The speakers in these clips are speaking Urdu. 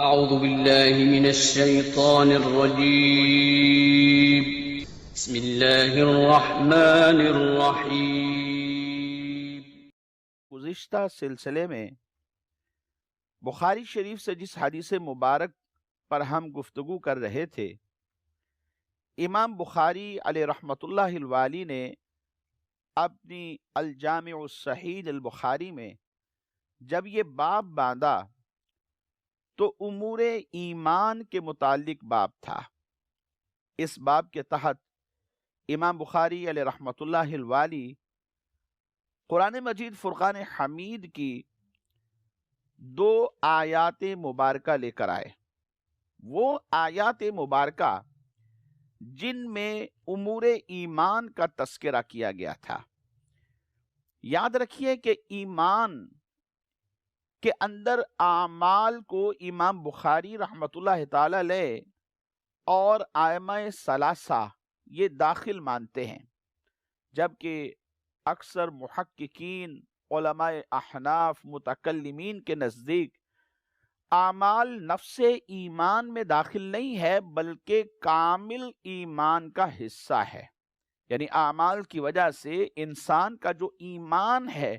أعوذ بالله من الشيطان الرجيم بسم الله الرحمن الرحیم۔ گزشتہ سلسلے میں بخاری شریف سے جس حدیث مبارک پر ہم گفتگو کر رہے تھے، امام بخاری علیہ رحمۃ اللہ الوالی نے اپنی الجامع الصحیح البخاری میں جب یہ باب باندھا تو امور ایمان کے متعلق باب تھا۔ اس باب کے تحت امام بخاری علیہ رحمۃ اللہ الوالی قرآن مجید فرقان حمید کی 2 آیات مبارکہ لے کر آئے۔ وہ آیات مبارکہ جن میں امور ایمان کا تذکرہ کیا گیا تھا۔ یاد رکھیے کہ ایمان کے اندر اعمال کو امام بخاری رحمۃ اللہ تعالی علیہ اور ائمہ ثلاثہ یہ داخل مانتے ہیں، جبکہ اکثر محققین، علماء احناف، متکلمین کے نزدیک اعمال نفس ایمان میں داخل نہیں ہے، بلکہ کامل ایمان کا حصہ ہے۔ یعنی اعمال کی وجہ سے انسان کا جو ایمان ہے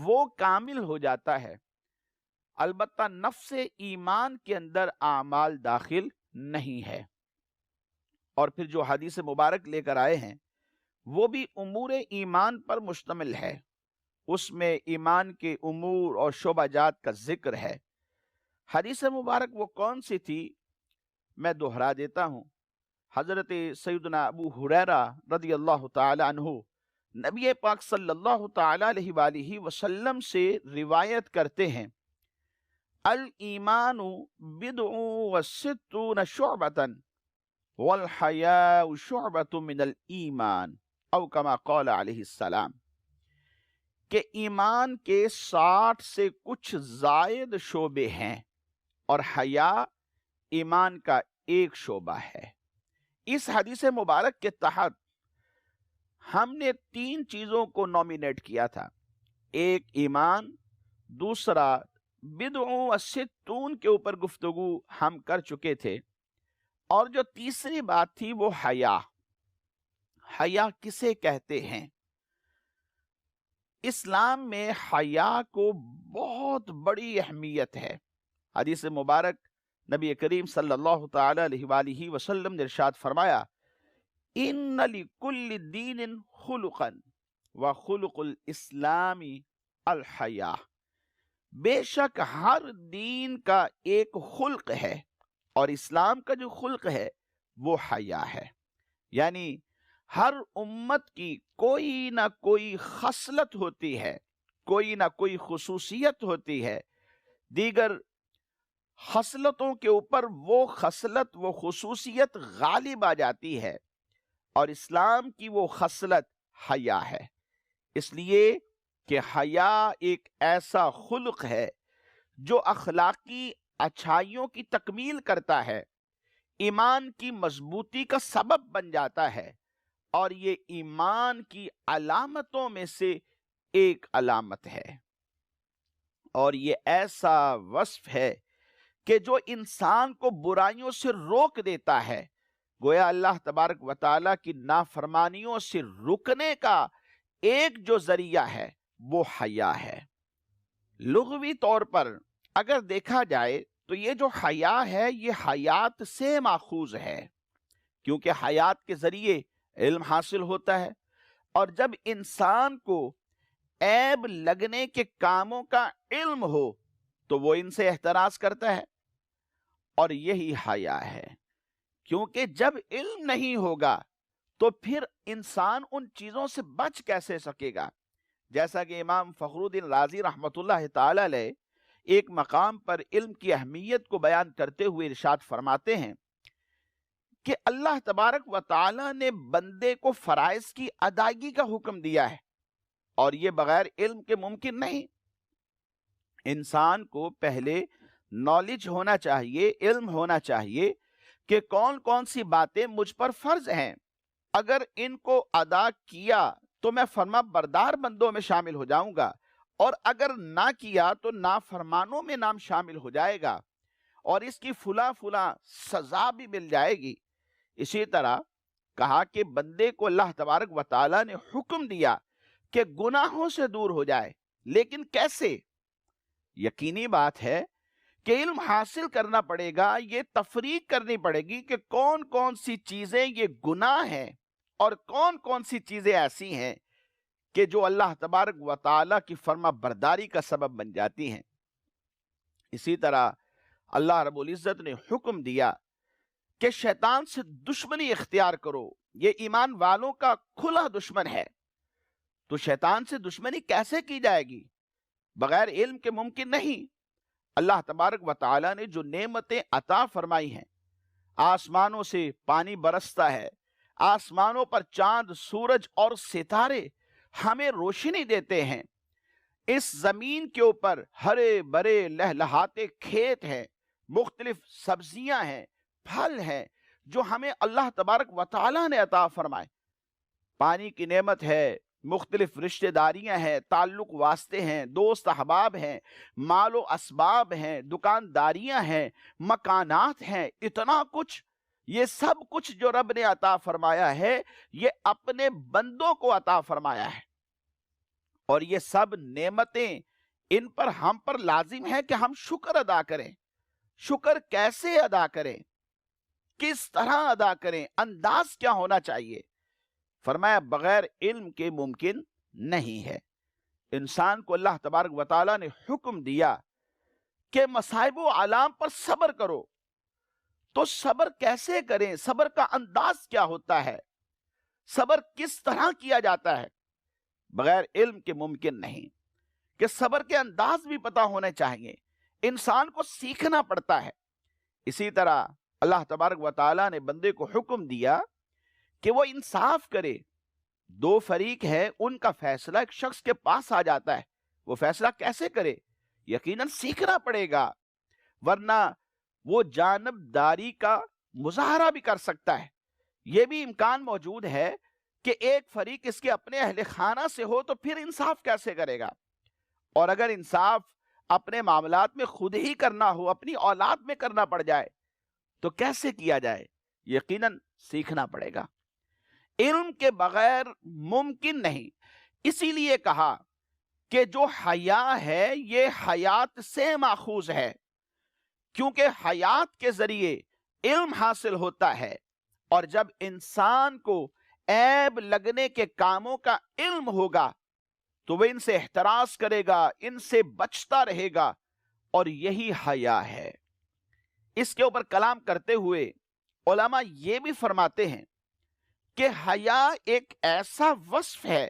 وہ کامل ہو جاتا ہے، البتہ نفس ایمان کے اندر اعمال داخل نہیں ہے۔ اور پھر جو حدیث مبارک لے کر آئے ہیں وہ بھی امور ایمان پر مشتمل ہے، اس میں ایمان کے امور اور شعبہ جات کا ذکر ہے۔ حدیث مبارک وہ کون سی تھی؟ میں دہرا دیتا ہوں۔ حضرت سیدنا ابو ہریرہ رضی اللہ تعالی عنہ نبی پاک صلی اللہ تعالی علیہ وآلہ وسلم سے روایت کرتے ہیں، الایمان بضع وستون شعبۃ والحیاء شعبۃ من الایمان او کما قال علیہ السلام، کہ ایمان کے 60 سے کچھ زائد شعبے ہیں اور حیا ایمان کا ایک شعبہ ہے۔ اس حدیث مبارک کے تحت ہم نے 3 چیزوں کو نومینیٹ کیا تھا۔ ایک ایمان، دوسرا بضع وستون کے اوپر گفتگو ہم کر چکے تھے، اور جو تیسری بات تھی وہ حیا۔ حیا کسے کہتے ہیں؟ اسلام میں حیا کو بہت بڑی اہمیت ہے۔ حدیث مبارک نبی کریم صلی اللہ تعالی علیہ وآلہ وسلم نے ارشاد فرمایا، ان لکل دین خلقا وخلق الاسلام الحیا، بے شک ہر دین کا ایک خلق ہے اور اسلام کا جو خلق ہے وہ حیا ہے۔ یعنی ہر امت کی کوئی نہ کوئی خصلت ہوتی ہے، کوئی نہ کوئی خصوصیت ہوتی ہے، دیگر خصلتوں کے اوپر وہ خصلت، وہ خصوصیت غالب آ جاتی ہے، اور اسلام کی وہ خصلت حیا ہے۔ اس لیے کہ حیا ایک ایسا خلق ہے جو اخلاقی اچھائیوں کی تکمیل کرتا ہے، ایمان کی مضبوطی کا سبب بن جاتا ہے، اور یہ ایمان کی علامتوں میں سے ایک علامت ہے، اور یہ ایسا وصف ہے کہ جو انسان کو برائیوں سے روک دیتا ہے۔ گویا اللہ تبارک و تعالیٰ کی نافرمانیوں سے رکنے کا ایک جو ذریعہ ہے وہ حیا ہے۔ لغوی طور پر اگر دیکھا جائے تو یہ جو حیا ہے یہ حیات سے ماخوذ ہے، کیونکہ حیات کے ذریعے علم حاصل ہوتا ہے، اور جب انسان کو عیب لگنے کے کاموں کا علم ہو تو وہ ان سے احتراز کرتا ہے، اور یہی حیا ہے۔ کیونکہ جب علم نہیں ہوگا تو پھر انسان ان چیزوں سے بچ کیسے سکے گا؟ جیسا کہ امام فخر الدین رازی رحمۃ اللہ تعالی علیہ ایک مقام پر علم کی اہمیت کو بیان کرتے ہوئے ارشاد فرماتے ہیں کہ اللہ تبارک و تعالی نے بندے کو فرائض کی ادائیگی کا حکم دیا ہے، اور یہ بغیر علم کے ممکن نہیں۔ انسان کو پہلے نالج ہونا چاہیے، علم ہونا چاہیے کہ کون کون سی باتیں مجھ پر فرض ہیں، اگر ان کو ادا کیا تو میں فرما بردار بندوں میں شامل ہو جاؤں گا، اور اگر نہ کیا تو نافرمانوں میں نام شامل ہو جائے گا۔ اور اس کی فلاں فلاں سزا بھی مل جائے گی۔ اسی طرح کہا کہ بندے کو اللہ تبارک و تعالیٰ نے حکم دیا کہ گناہوں سے دور ہو جائے، لیکن کیسے؟ یقینی بات ہے کہ علم حاصل کرنا پڑے گا، یہ تفریق کرنی پڑے گی کہ کون کون سی چیزیں یہ گناہ ہیں اور کون کون سی چیزیں ایسی ہیں کہ جو اللہ تبارک و تعالیٰ کی فرما برداری کا سبب بن جاتی ہیں۔ اسی طرح اللہ رب العزت نے حکم دیا کہ شیطان سے دشمنی اختیار کرو، یہ ایمان والوں کا کھلا دشمن ہے۔ تو شیطان سے دشمنی کیسے کی جائے گی؟ بغیر علم کے ممکن نہیں۔ اللہ تبارک و تعالیٰ نے جو نعمتیں عطا فرمائی ہیں، آسمانوں سے پانی برستا ہے، آسمانوں پر چاند، سورج اور ستارے ہمیں روشنی دیتے ہیں، اس زمین کے اوپر ہرے برے لہلہاتے کھیت ہیں، مختلف سبزیاں ہیں، پھل ہیں جو ہمیں اللہ تبارک و تعالیٰ نے عطا فرمائے۔ پانی کی نعمت ہے، مختلف رشتہ داریاں ہیں، تعلق واسطے ہیں، دوست احباب ہیں، مال و اسباب ہیں، دکانداریاں ہیں، مکانات ہیں، اتنا کچھ، یہ سب کچھ جو رب نے عطا فرمایا ہے یہ اپنے بندوں کو عطا فرمایا ہے، اور یہ سب نعمتیں ان پر ہم پر لازم ہے کہ ہم شکر ادا کریں۔ شکر کیسے ادا کریں؟ کس طرح ادا کریں؟ انداز کیا ہونا چاہیے؟ فرمایا بغیر علم کے ممکن نہیں ہے۔ انسان کو اللہ تبارک و تعالیٰ نے حکم دیا کہ مصائب و آلام پر صبر کرو، تو صبر کیسے کریں؟ صبر کا انداز کیا ہوتا ہے؟ صبر کس طرح کیا جاتا ہے؟ بغیر علم کے ممکن نہیں۔ کہ صبر کے انداز بھی پتہ ہونے چاہیے، انسان کو سیکھنا پڑتا ہے۔ اسی طرح اللہ تبارک و تعالیٰ نے بندے کو حکم دیا کہ وہ انصاف کرے۔ دو فریق ہے، ان کا فیصلہ ایک شخص کے پاس آ جاتا ہے، وہ فیصلہ کیسے کرے؟ یقیناً سیکھنا پڑے گا، ورنہ وہ جانبداری کا مظاہرہ بھی کر سکتا ہے۔ یہ بھی امکان موجود ہے کہ ایک فریق اس کے اپنے اہل خانہ سے ہو تو پھر انصاف کیسے کرے گا؟ اور اگر انصاف اپنے معاملات میں خود ہی کرنا ہو، اپنی اولاد میں کرنا پڑ جائے تو کیسے کیا جائے؟ یقیناً سیکھنا پڑے گا، علم کے بغیر ممکن نہیں۔ اسی لیے کہا کہ جو حیا ہے یہ حیات سے ماخوذ ہے، کیونکہ حیات کے ذریعے علم حاصل ہوتا ہے، اور جب انسان کو عیب لگنے کے کاموں کا علم ہوگا تو وہ ان سے احتراز کرے گا، ان سے بچتا رہے گا، اور یہی حیا ہے۔ اس کے اوپر کلام کرتے ہوئے علماء یہ بھی فرماتے ہیں کہ حیا ایک ایسا وصف ہے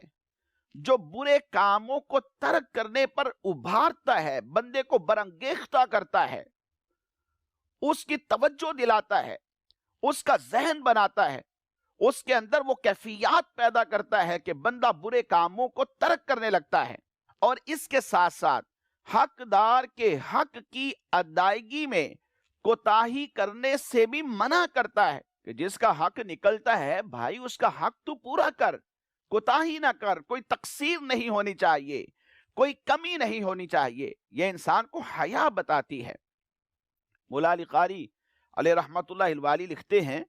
جو برے کاموں کو ترک کرنے پر ابھارتا ہے، بندے کو برانگیختہ کرتا ہے، اس کی توجہ دلاتا ہے، اس کا ذہن بناتا ہے، اس کے اندر وہ کیفیات پیدا کرتا ہے کہ بندہ برے کاموں کو ترک کرنے لگتا ہے، اور اس کے ساتھ ساتھ حقدار کے حق کی ادائیگی میں کوتاہی کرنے سے بھی منع کرتا ہے کہ جس کا حق نکلتا ہے بھائی اس کا حق تو پورا کر، کوتاہی نہ کر، کوئی تقصیر نہیں ہونی چاہیے، کوئی کمی نہیں ہونی چاہیے۔ یہ انسان کو حیا بتاتی ہے۔ مولا علی قاری علیہ رحمت اللہ الوالی لکھتے ہیں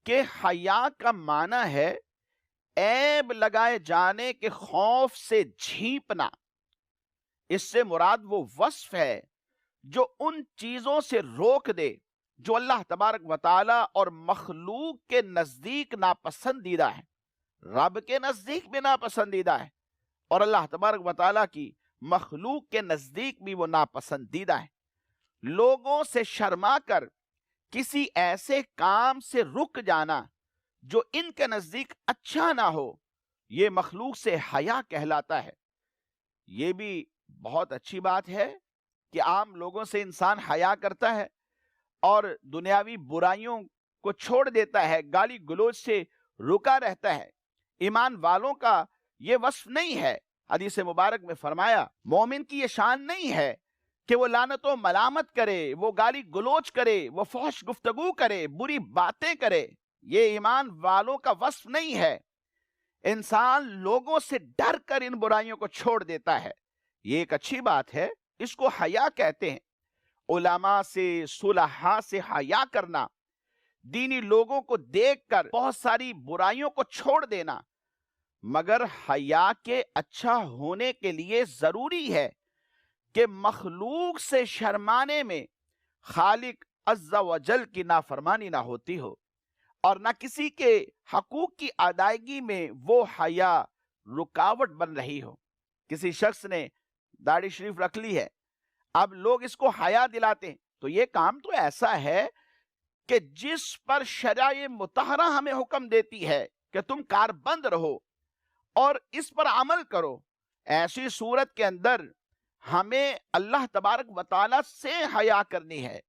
کہ حیا کا معنی ہے عیب لگائے جانے کے خوف سے جھیپنا۔ اس سے مراد وہ وصف ہے جو ان چیزوں سے روک دے جو اللہ تبارک و تعالی اور مخلوق کے نزدیک ناپسندیدہ ہے، رب کے نزدیک بھی ناپسندیدہ ہے، اور اللہ تبارک و تعالی کی مخلوق کے نزدیک بھی وہ ناپسندیدہ ہے۔ لوگوں سے شرما کر کسی ایسے کام سے رک جانا جو ان کے نزدیک اچھا نہ ہو، یہ مخلوق سے حیا کہلاتا ہے۔ یہ بھی بہت اچھی بات ہے کہ عام لوگوں سے انسان حیا کرتا ہے اور دنیاوی برائیوں کو چھوڑ دیتا ہے، گالی گلوچ سے رکا رہتا ہے۔ ایمان والوں کا یہ وصف نہیں ہے۔ حدیث مبارک میں فرمایا مومن کی یہ شان نہیں ہے کہ وہ لعنت و ملامت کرے، وہ گالی گلوچ کرے، وہ فحش گفتگو کرے، بری باتیں کرے۔ یہ ایمان والوں کا وصف نہیں ہے۔ انسان لوگوں سے ڈر کر ان برائیوں کو چھوڑ دیتا ہے، یہ ایک اچھی بات ہے، اس کو حیا کہتے ہیں۔ علماء سے، صلحاء سے حیا کرنا، دینی لوگوں کو دیکھ کر بہت ساری برائیوں کو چھوڑ دینا، مگر حیا کے اچھا ہونے کے لیے ضروری ہے کہ مخلوق سے شرمانے میں خالق عز و جل کی نافرمانی نہ ہوتی ہو، اور نہ کسی کے حقوق کی ادائیگی میں وہ حیا رکاوٹ بن رہی ہو۔ کسی شخص نے داڑھی شریف رکھ لی ہے، اب لوگ اس کو حیا دلاتے ہیں، تو یہ کام تو ایسا ہے کہ جس پر شرع مطہرہ ہمیں حکم دیتی ہے کہ تم کاربند رہو اور اس پر عمل کرو، ایسی صورت کے اندر ہمیں اللہ تبارک و تعالیٰ سے حیا کرنی ہے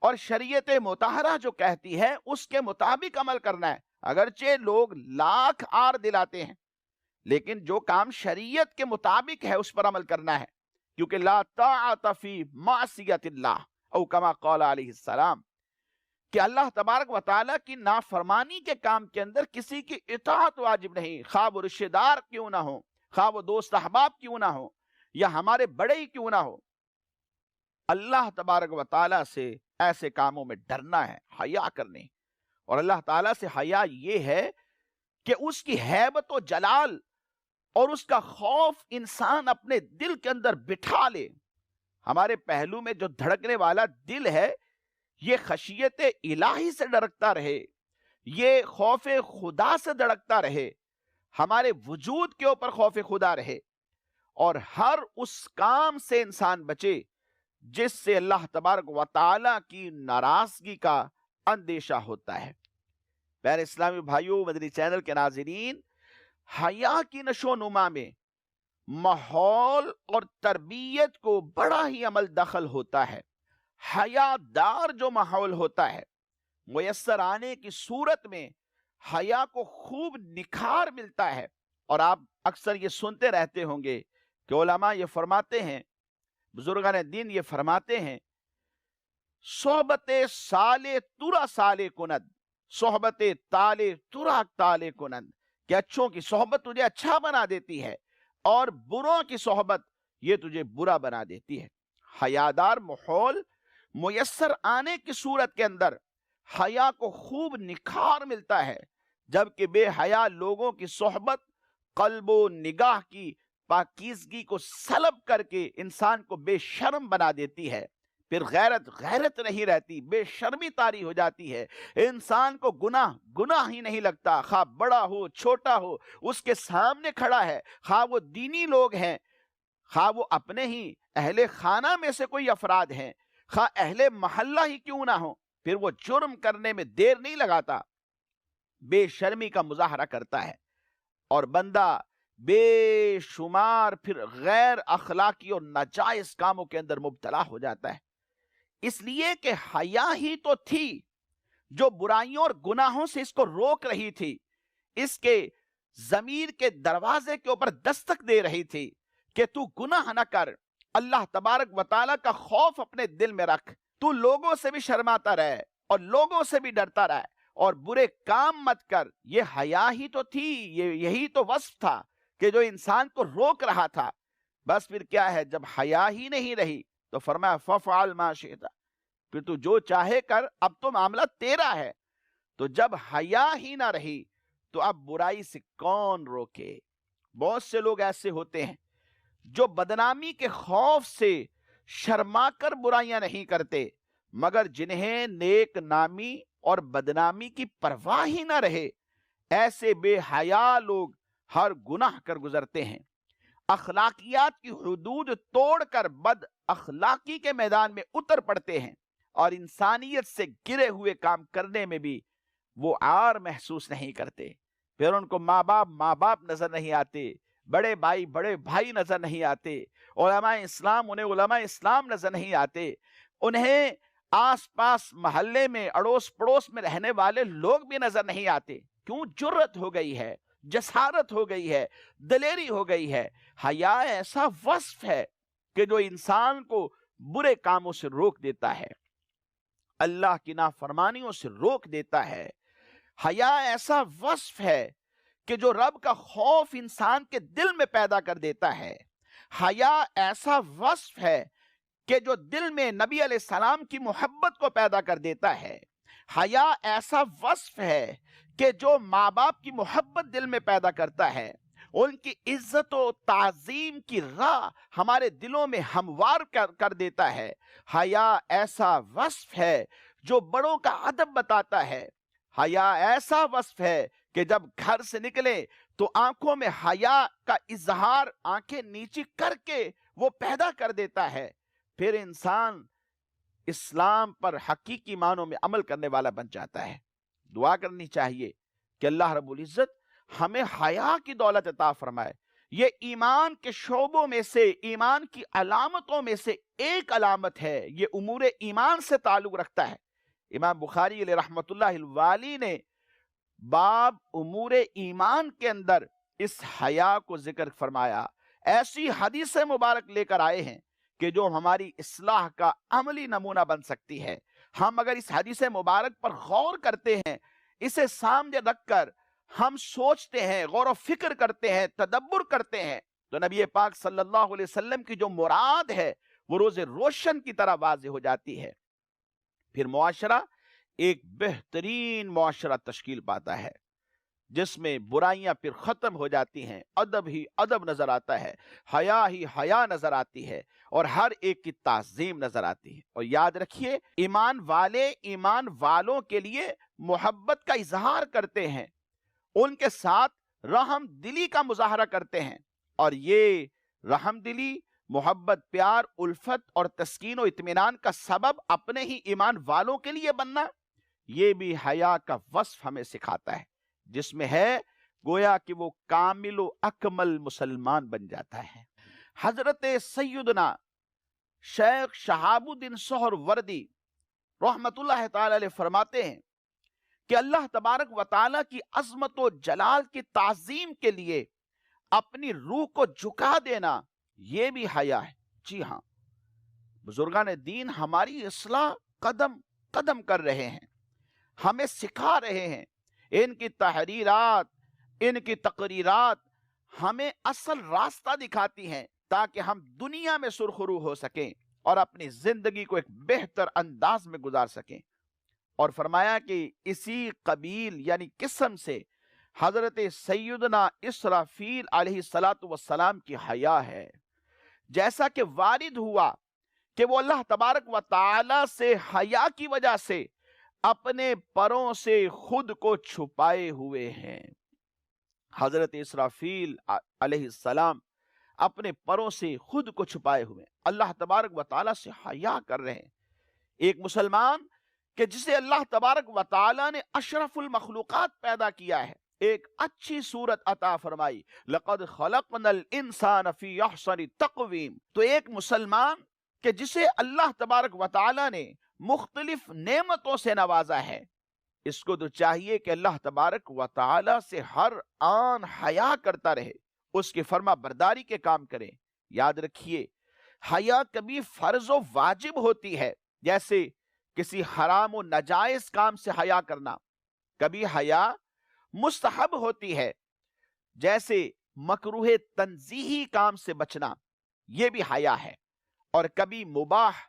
اور شریعت مطہرہ جو کہتی ہے اس کے مطابق عمل کرنا ہے۔ اگرچہ لوگ لاکھ آر دلاتے ہیں، لیکن جو کام شریعت کے مطابق ہے اس پر عمل کرنا ہے، کیونکہ لا طاعت فی معصیت اللہ، او کما قال علیہ السلام، کہ اللہ تبارک و تعالیٰ کی نافرمانی کے کام کے اندر کسی کی اطاعت واجب نہیں، خواہ وہ رشتہ دار کیوں نہ ہو، خواہ وہ دوست احباب کیوں نہ ہو، یا ہمارے بڑے ہی کیوں نہ ہو۔ اللہ تبارک و تعالیٰ سے ایسے کاموں میں ڈرنا ہے، حیا کرنے، اور اللہ تعالیٰ سے حیا یہ ہے کہ اس کی ہیبت و جلال اور اس کا خوف انسان اپنے دل کے اندر بٹھا لے۔ ہمارے پہلو میں جو دھڑکنے والا دل ہے یہ خشیت الہی سے دھڑکتا رہے، یہ خوف خدا سے دھڑکتا رہے، ہمارے وجود کے اوپر خوف خدا رہے، اور ہر اس کام سے انسان بچے جس سے اللہ تبارک و تعالیٰ کی ناراضگی کا اندیشہ ہوتا ہے۔ پیارے اسلامی بھائیوں، مدنی چینل کے ناظرین، حیا کی نشو نما میں ماحول اور تربیت کو بڑا ہی عمل دخل ہوتا ہے۔ حیا دار جو ماحول ہوتا ہے میسر آنے کی صورت میں حیا کو خوب نکھار ملتا ہے۔ اور آپ اکثر یہ سنتے رہتے ہوں گے کہ علماء یہ فرماتے ہیں، بزرگان دین یہ فرماتے ہیں، صحبت سالے ترا سالے کند، صحبت تالے ترا تالے کند، کہ اچھوں کی صحبت تجھے اچھا بنا دیتی ہے اور بروں کی صحبت یہ تجھے برا بنا دیتی ہے۔ حیادار ماحول میسر آنے کی صورت کے اندر حیا کو خوب نکھار ملتا ہے، جبکہ بے حیا لوگوں کی صحبت قلب و نگاہ کی پاکیزگی کو سلب کر کے انسان کو بے شرم بنا دیتی ہے۔ پھر غیرت نہیں رہتی، بے شرمی طاری ہو جاتی ہے، انسان کو گناہ ہی نہیں لگتا، خواہ بڑا ہو چھوٹا ہو، اس کے سامنے کھڑا ہے، خواہ وہ دینی لوگ ہیں، خواہ وہ اپنے ہی اہل خانہ میں سے کوئی افراد ہیں، خواہ اہل محلہ ہی کیوں نہ ہو، پھر وہ جرم کرنے میں دیر نہیں لگاتا، بے شرمی کا مظاہرہ کرتا ہے، اور بندہ بے شمار پھر غیر اخلاقی اور ناجائز کاموں کے اندر مبتلا ہو جاتا ہے۔ اس لیے کہ حیا ہی تو تھی جو برائیوں اور گناہوں سے اس کو روک رہی تھی، اس کے ضمیر کے دروازے کے اوپر دستک دے رہی تھی کہ تو گناہ نہ کر، اللہ تبارک و تعالیٰ کا خوف اپنے دل میں رکھ، تو لوگوں سے بھی شرماتا رہے اور لوگوں سے بھی ڈرتا رہے اور برے کام مت کر۔ یہ حیا ہی تو تھی، یہی تو وصف تھا کہ جو انسان کو روک رہا تھا۔ بس پھر کیا ہے، جب حیا ہی نہیں رہی تو فرمایا فَفْعَلْ مَا شِئْتَ، پھر تو جو چاہے کر، اب تو معاملہ تیرا ہے۔ تو جب حیا ہی نہ رہی تو اب برائی سے کون روکے؟ بہت سے لوگ ایسے ہوتے ہیں جو بدنامی کے خوف سے شرما کر برائیاں نہیں کرتے، مگر جنہیں نیک نامی اور بدنامی کی پرواہ ہی نہ رہے، ایسے بے حیا لوگ ہر گناہ کر گزرتے ہیں، اخلاقیات کی حدود توڑ کر بد اخلاقی کے میدان میں اتر پڑتے ہیں، اور انسانیت سے گرے ہوئے کام کرنے میں بھی وہ عار محسوس نہیں کرتے۔ پھر ان کو ماں باپ نظر نہیں آتے، بڑے بھائی نظر نہیں آتے، علماء اسلام انہیں علماء اسلام نظر نہیں آتے، انہیں آس پاس محلے میں اڑوس پڑوس میں رہنے والے لوگ بھی نظر نہیں آتے۔ کیوں؟ جرت ہو گئی ہے، جسارت ہو گئی ہے، دلیری ہو گئی ہے۔ حیا ایسا وصف ہے کہ جو انسان کو برے کاموں سے روک دیتا ہے، اللہ کی نافرمانیوں سے روک دیتا ہے۔ حیا ایسا وصف ہے کہ جو رب کا خوف انسان کے دل میں پیدا کر دیتا ہے۔ حیا ایسا وصف ہے کہ جو دل میں نبی علیہ السلام کی محبت کو پیدا کر دیتا ہے۔ حیا ایسا وصف ہے کہ جو ماں باپ کی محبت دل میں پیدا کرتا ہے، ان کی عزت و تعظیم کی راہ ہمارے دلوں میں ہموار کر دیتا ہے۔ حیا ایسا وصف ہے جو بڑوں کا ادب بتاتا ہے۔ حیا ایسا وصف ہے کہ جب گھر سے نکلے تو آنکھوں میں حیا کا اظہار آنکھیں نیچی کر کے وہ پیدا کر دیتا ہے۔ پھر انسان اسلام پر حقیقی معنوں میں عمل کرنے والا بن جاتا ہے۔ دعا کرنی چاہیے کہ اللہ رب العزت ہمیں حیا کی دولت عطا فرمائے۔ یہ ایمان کے شعبوں میں سے، ایمان کی علامتوں میں سے ایک علامت ہے۔ یہ امور ایمان سے تعلق رکھتا ہے۔ امام بخاری علیہ رحمت اللہ الوالی نے باب امور ایمان کے اندر اس حیا کو ذکر فرمایا۔ ایسی حدیث مبارک لے کر آئے ہیں کہ جو ہماری اصلاح کا عملی نمونہ بن سکتی ہے۔ ہم اگر اس حدیث مبارک پر غور کرتے ہیں، اسے سامنے رکھ کر ہم سوچتے ہیں، غور و فکر کرتے ہیں، تدبر کرتے ہیں، تو نبی پاک صلی اللہ علیہ وسلم کی جو مراد ہے وہ روز روشن کی طرح واضح ہو جاتی ہے۔ پھر معاشرہ ایک بہترین معاشرہ تشکیل پاتا ہے، جس میں برائیاں پھر ختم ہو جاتی ہیں، ادب ہی ادب نظر آتا ہے، حیا ہی حیا نظر آتی ہے، اور ہر ایک کی تعظیم نظر آتی ہے۔ اور یاد رکھیے، ایمان والے ایمان والوں کے لیے محبت کا اظہار کرتے ہیں، ان کے ساتھ رحم دلی کا مظاہرہ کرتے ہیں، اور یہ رحم دلی، محبت، پیار، الفت اور تسکین و اطمینان کا سبب اپنے ہی ایمان والوں کے لیے بننا، یہ بھی حیا کا وصف ہمیں سکھاتا ہے، جس میں ہے گویا کہ وہ کامل و اکمل مسلمان بن جاتا ہے۔ حضرت سیدنا شیخ شہاب الدین سہروردی رحمت اللہ تعالی علیہ فرماتے ہیں کہ اللہ تبارک و تعالی کی عظمت و جلال کی تعظیم کے لیے اپنی روح کو جھکا دینا، یہ بھی حیا ہے۔ جی ہاں، بزرگان دین ہماری اصلاح قدم قدم کر رہے ہیں، ہمیں سکھا رہے ہیں۔ ان کی تحریرات، ان کی تقریرات ہمیں اصل راستہ دکھاتی ہیں تاکہ ہم دنیا میں سرخرو ہو سکیں اور اپنی زندگی کو ایک بہتر انداز میں گزار سکیں۔ اور فرمایا کہ اسی قبیل یعنی قسم سے حضرت سیدنا اسرافیل علیہ السلام کی حیا ہے، جیسا کہ وارد ہوا کہ وہ اللہ تبارک و تعالی سے حیا کی وجہ سے اپنے پروں سے خود کو چھپائے ہوئے ہیں۔ حضرت اسرافیل علیہ السلام اپنے پروں سے خود کو چھپائے ہوئے، اللہ تبارک و تعالی سے حیا کر رہے ہیں۔ ایک مسلمان کہ جسے اللہ تبارک و تعالی نے اشرف المخلوقات پیدا کیا ہے، ایک اچھی صورت عطا فرمائی، لَقَدْ خَلَقْنَا الْإِنسَانَ فِي أَحْسَنِ تَقْوِيمٍ، تو ایک مسلمان کہ جسے اللہ تبارک و تعالی نے مختلف نعمتوں سے نوازا ہے، اس کو تو چاہیے کہ اللہ تبارک و تعالی سے ہر آن حیا کرتا رہے، اس کی فرما برداری کے کام کرے۔ یاد رکھیے، حیا کبھی فرض و واجب ہوتی ہے، جیسے کسی حرام و ناجائز کام سے حیا کرنا، کبھی حیا مستحب ہوتی ہے، جیسے مکروہ تنزیہی کام سے بچنا، یہ بھی حیا ہے، اور کبھی مباح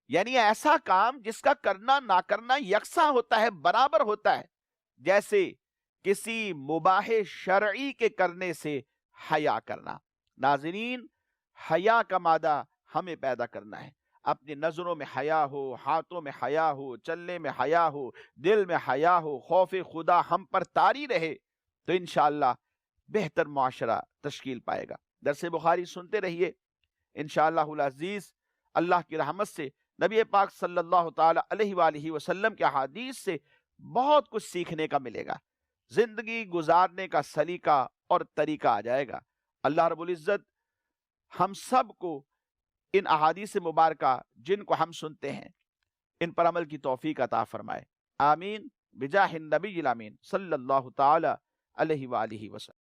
یعنی ایسا کام جس کا کرنا نہ کرنا یکساں ہوتا ہے، برابر ہوتا ہے، جیسے کسی مباح شرعی کے کرنے سے حیا کرنا۔ ناظرین، حیا کا مادہ ہمیں پیدا کرنا ہے، اپنی نظروں میں حیا ہو، ہاتھوں میں حیا ہو، چلنے میں حیا ہو، دل میں حیا ہو، خوف خدا ہم پر طاری رہے، تو انشاءاللہ بہتر معاشرہ تشکیل پائے گا۔ درس بخاری سنتے رہیے، انشاءاللہ العزیز اللہ کی رحمت سے نبی پاک صلی اللہ تعالی علیہ وآلہ وسلم کے احادیث سے بہت کچھ سیکھنے کا ملے گا، زندگی گزارنے کا سلیقہ اور طریقہ آ جائے گا۔ اللہ رب العزت ہم سب کو ان احادیث مبارکہ جن کو ہم سنتے ہیں، ان پر عمل کی توفیق عطا فرمائے۔ آمین بجاہ النبی الامین صلی اللہ تعالی علیہ وآلہ وسلم۔